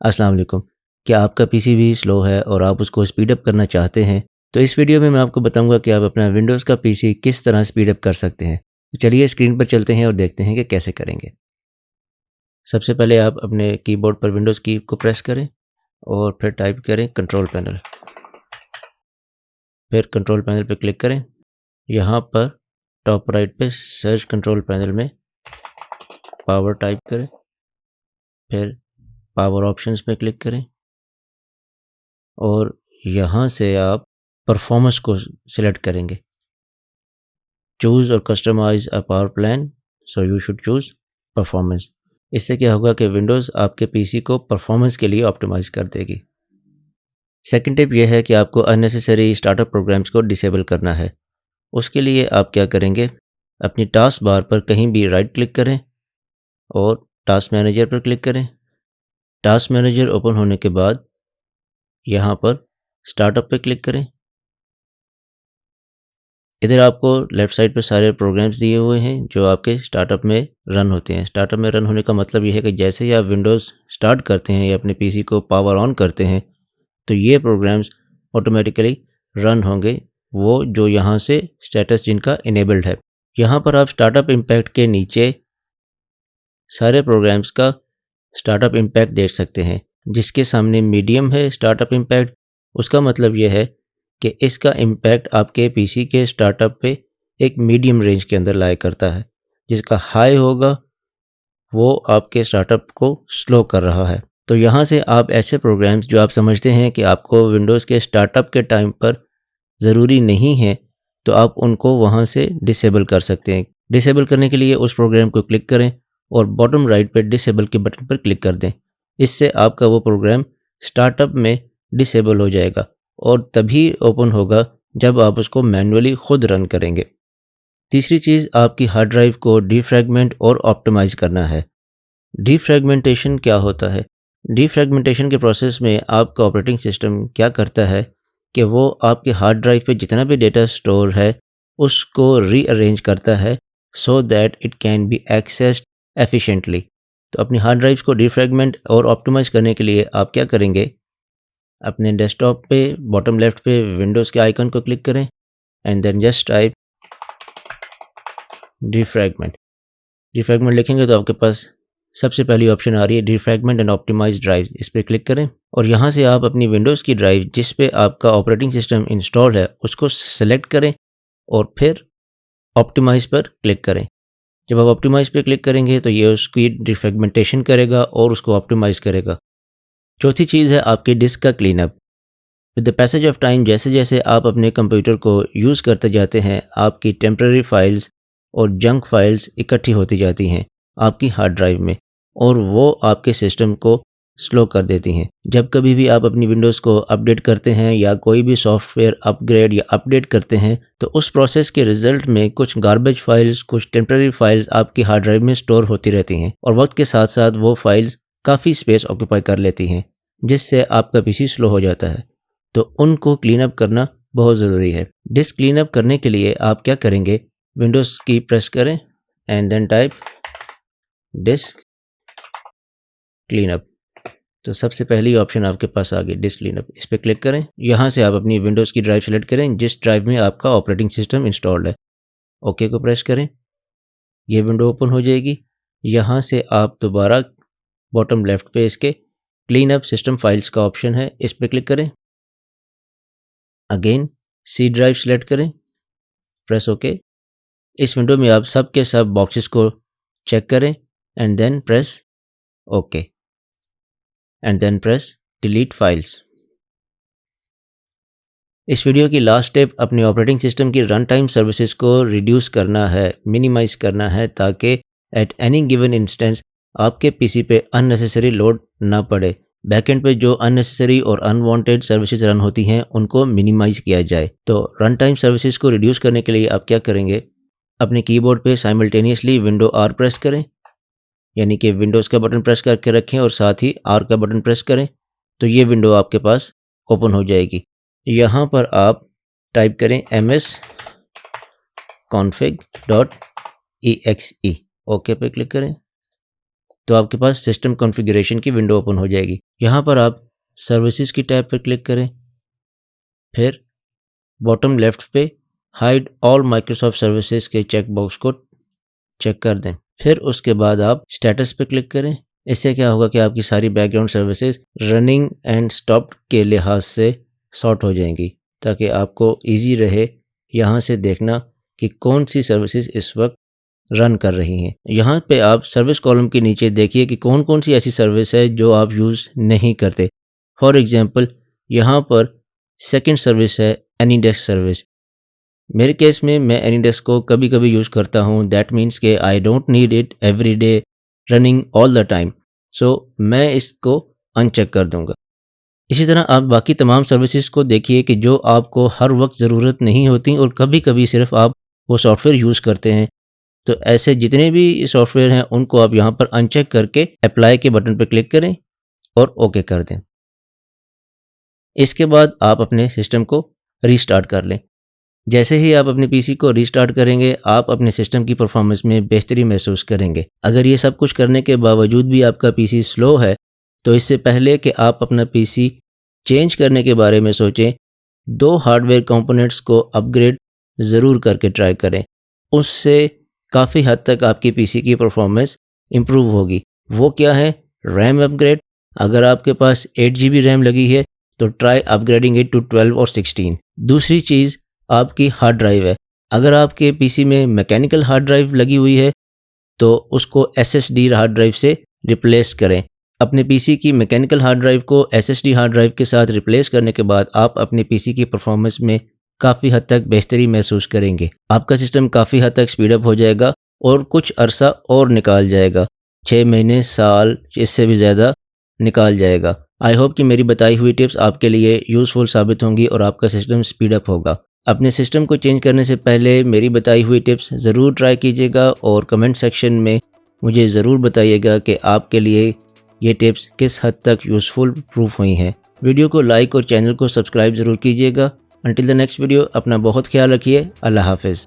अस्सलाम वालेकुम। क्या आपका पीसी भी स्लो है और आप उसको स्पीड अप करना चाहते हैं? तो इस वीडियो में मैं आपको बताऊंगा कि आप अपना विंडोज़ का पीसी किस तरह स्पीड अप कर सकते हैं। तो चलिए स्क्रीन पर चलते हैं और देखते हैं कि कैसे करेंगे। सबसे पहले आप अपने कीबोर्ड पर विंडोज़ की को प्रेस करें और फिर टाइप करें कंट्रोल पैनल। फिर कंट्रोल पैनल पर क्लिक करें। यहाँ पर टॉप राइट पे सर्च कंट्रोल पैनल में पावर टाइप करें। फिर पावर ऑप्शंस पे क्लिक करें और यहाँ से आप परफॉर्मेंस को सिलेक्ट करेंगे। चूज़ और customise a power plan, so you should choose performance. इससे क्या होगा कि विंडोज़ आपके पीसी को परफॉर्मेंस के लिए ऑप्टिमाइज़ कर देगी। सेकंड टिप यह है कि आपको अननेसेसरी स्टार्टअप प्रोग्राम्स को डिसेबल करना है। उसके लिए आप क्या करेंगे, अपनी टास्क बार पर कहीं भी राइट क्लिक करें और टास्क मैनेजर पर क्लिक करें। टास्क मैनेजर ओपन होने के बाद यहाँ पर स्टार्टअप पे क्लिक करें। इधर आपको लेफ़्ट साइड पे सारे प्रोग्राम्स दिए हुए हैं जो आपके स्टार्टअप में रन होते हैं। स्टार्टअप में रन होने का मतलब ये है कि जैसे ही आप विंडोज़ स्टार्ट करते हैं या अपने पीसी को पावर ऑन करते हैं, तो ये प्रोग्राम्स ऑटोमेटिकली रन होंगे, वो जो यहाँ से स्टेटस जिनका इनेबल्ड है। यहाँ पर आप स्टार्टअप इम्पैक्ट के नीचे सारे प्रोग्राम्स का स्टार्टअप इम्पैक्ट देख सकते हैं। जिसके सामने मीडियम है स्टार्टअप इम्पैक्ट, उसका मतलब ये है कि इसका इम्पैक्ट आपके पीसी के स्टार्टअप पे एक मीडियम रेंज के अंदर लाया करता है। जिसका हाई होगा वो आपके स्टार्टअप को स्लो कर रहा है। तो यहाँ से आप ऐसे प्रोग्राम्स जो आप समझते हैं कि आपको विंडोज़ के स्टार्टअप के टाइम पर ज़रूरी नहीं है, तो आप उनको वहाँ से डिसेबल कर सकते हैं। डिसेबल करने के लिए उस प्रोग्राम को क्लिक करें और बॉटम राइट पे डिसेबल के बटन पर क्लिक कर दें। इससे आपका वो प्रोग्राम स्टार्टअप में डिसेबल हो जाएगा और तभी ओपन होगा जब आप उसको मैन्युअली खुद रन करेंगे। तीसरी चीज़, आपकी हार्ड ड्राइव को डीफ्रैगमेंट और ऑप्टिमाइज़ करना है। डीफ्रैगमेंटेशन क्या होता है? डीफ्रैगमेंटेशन के प्रोसेस में आपका ऑपरेटिंग सिस्टम क्या करता है कि वो आपके हार्ड ड्राइव पे जितना भी डेटा स्टोर है उसको रीअरेंज करता है so that it can be accessed efficiently. तो अपनी हार्ड ड्राइव्स को डीफ्रैगमेंट और ऑप्टिमाइज़ करने के लिए आप क्या करेंगे, अपने डेस्कटॉप पे बॉटम लेफ्ट पे विंडोज़ के आइकन को क्लिक करें and then just type defragment. Defragment लिखेंगे तो आपके पास सबसे पहली ऑप्शन आ रही है डीफ्रैगमेंट एंड ऑप्टिमाइज ड्राइव। इस पर क्लिक करें और यहाँ से आप अपनी विंडोज़ की ड्राइव जिस पे आपका ऑपरेटिंग सिस्टम इंस्टॉल है उसको सेलेक्ट करें और फिर ऑप्टिमाइज पर क्लिक करें। जब आप ऑप्टिमाइज पे क्लिक करेंगे तो ये उसकी डिफ्रैगमेंटेशन करेगा और उसको ऑप्टिमाइज करेगा। चौथी चीज़ है आपकी डिस्क का cleanup. With the passage of time जैसे जैसे आप अपने कंप्यूटर को यूज़ करते जाते हैं, आपकी टेम्पररी फाइल्स और जंक फाइल्स इकट्ठी होती जाती हैं आपकी हार्ड ड्राइव में और वो आपके सिस्टम को स्लो कर देती हैं। जब कभी भी आप अपनी विंडोज़ को अपडेट करते हैं या कोई भी सॉफ्टवेयर अपग्रेड या अपडेट करते हैं तो उस प्रोसेस के रिजल्ट में कुछ गार्बेज फाइल्स, कुछ टेम्पररी फाइल्स आपकी हार्ड ड्राइव में स्टोर होती रहती हैं और वक्त के साथ साथ वो फाइल्स काफ़ी स्पेस ऑक्यूपाई कर लेती हैं जिससे आपका पीसी स्लो हो जाता है। तो उनको क्लीन अप करना बहुत ज़रूरी है। डिस्क क्लीन अप करने के लिए आप क्या करेंगे, विंडोज़ की प्रेस करें and then type disk clean up. तो सबसे पहली ऑप्शन आपके पास आ गई डिस्क क्लीन अप। इस पर क्लिक करें। यहाँ से आप अपनी विंडोज़ की ड्राइव सेलेक्ट करें जिस ड्राइव में आपका ऑपरेटिंग सिस्टम इंस्टॉल्ड है। ओके को प्रेस करें, ये विंडो ओपन हो जाएगी। यहाँ से आप दोबारा बॉटम लेफ्ट पे इसके क्लीन अप सिस्टम फाइल्स का ऑप्शन है, इस पर क्लिक करें। अगेन सी ड्राइव सेलेक्ट करें, प्रेस ओके। इस विंडो में आप सब के सब बॉक्सेस को चेक करें and then press okay and then press delete files. इस वीडियो की लास्ट स्टेप अपने ऑपरेटिंग सिस्टम की रन टाइम सर्विसेज को रिड्यूस करना है, मिनिमाइज करना है ताकि एट एनी गिवन इंस्टेंस आपके पीसी पे अननेसेसरी लोड ना पड़े। बैकएंड पे जो अननेसेसरी और अनवांटेड सर्विसेज रन होती हैं उनको मिनिमाइज किया जाए। तो रन टाइम सर्विसेज को रिड्यूस करने के लिए आप क्या करेंगे, अपने कीबोर्ड पे साइमल्टेनियसली विंडो आर प्रेस करें, यानी कि विंडोज़ का बटन प्रेस करके रखें और साथ ही आर का बटन प्रेस करें तो ये विंडो आपके पास ओपन हो जाएगी। यहाँ पर आप टाइप करें msconfig.exe, ओके पे क्लिक करें। तो आपके पास सिस्टम कॉन्फ़िगरेशन की विंडो ओपन हो जाएगी। यहाँ पर आप सर्विसेज की टैब पर क्लिक करें, फिर बॉटम लेफ्ट पे हाइड ऑल माइक्रोसॉफ्ट सर्विसेज के चेक बॉक्स को चेक कर दें। फिर उसके बाद आप स्टेटस पे क्लिक करें। इससे क्या होगा कि आपकी सारी background services running and stopped के लिहाज से सॉर्ट हो जाएंगी, ताकि आपको इजी रहे यहाँ से देखना कि कौन सी सर्विसेज इस वक्त रन कर रही हैं। यहाँ पे आप सर्विस कॉलम के नीचे देखिए कि कौन कौन सी ऐसी सर्विस है जो आप यूज़ नहीं करते। फॉर एग्ज़ाम्पल यहाँ पर सेकंड सर्विस है एनीडेस्क सर्विस। मेरे केस में मैं एनीडेस्क को कभी कभी यूज़ करता हूँ। दैट मीन्स के I don't need it every day running all the time, so मैं इसको अनचेक कर दूँगा। इसी तरह आप बाकी तमाम सर्विसेज को देखिए कि जो आपको हर वक्त ज़रूरत नहीं होती और कभी कभी सिर्फ आप वो सॉफ्टवेयर यूज़ करते हैं, तो ऐसे जितने भी सॉफ्टवेयर हैं उनको आप यहाँ पर अनचेक करके अप्लाई के बटन पर क्लिक करें और ओके कर दें। इसके बाद आप अपने सिस्टम को रीस्टार्ट कर लें। जैसे ही आप अपने पीसी को रीस्टार्ट करेंगे, आप अपने सिस्टम की परफॉर्मेंस में बेहतरी महसूस करेंगे। अगर ये सब कुछ करने के बावजूद भी आपका पीसी स्लो है, तो इससे पहले कि आप अपना पीसी चेंज करने के बारे में सोचें, 2 हार्डवेयर कंपोनेंट्स को अपग्रेड ज़रूर करके ट्राई करें। उससे काफ़ी हद तक आपकी पीसी की परफॉर्मेंस इम्प्रूव होगी। वो क्या है? RAM upgrade. अगर आपके पास 8 GB रैम लगी है तो ट्राई अपग्रेडिंग इट टू 12 और 16। दूसरी चीज़ आपकी हार्ड ड्राइव है। अगर आपके पीसी में मैकेनिकल हार्ड ड्राइव लगी हुई है तो उसको SSD हार्ड ड्राइव से रिप्लेस करें। अपने पीसी की मैकेनिकल हार्ड ड्राइव को SSD हार्ड ड्राइव के साथ रिप्लेस करने के बाद आप अपने पीसी की परफॉर्मेंस में काफ़ी हद तक बेहतरी महसूस करेंगे। आपका सिस्टम काफ़ी हद तक स्पीडअप हो जाएगा और कुछ अरसा और निकाल जाएगा। 6 महीने, साल, इससे भी ज़्यादा निकाल जाएगा। आई होप कि मेरी बताई हुई टिप्स आपके लिए यूज़फुल साबित होंगी और आपका सिस्टम स्पीडअप होगा। अपने सिस्टम को चेंज करने से पहले मेरी बताई हुई टिप्स ज़रूर ट्राई कीजिएगा और कमेंट सेक्शन में मुझे ज़रूर बताइएगा कि आपके लिए ये टिप्स किस हद तक यूज़फुल प्रूफ हुई हैं। वीडियो को लाइक और चैनल को सब्सक्राइब ज़रूर कीजिएगा। अंटिल द नेक्स्ट वीडियो, अपना बहुत ख्याल रखिए। अल्लाह हाफ़िज़।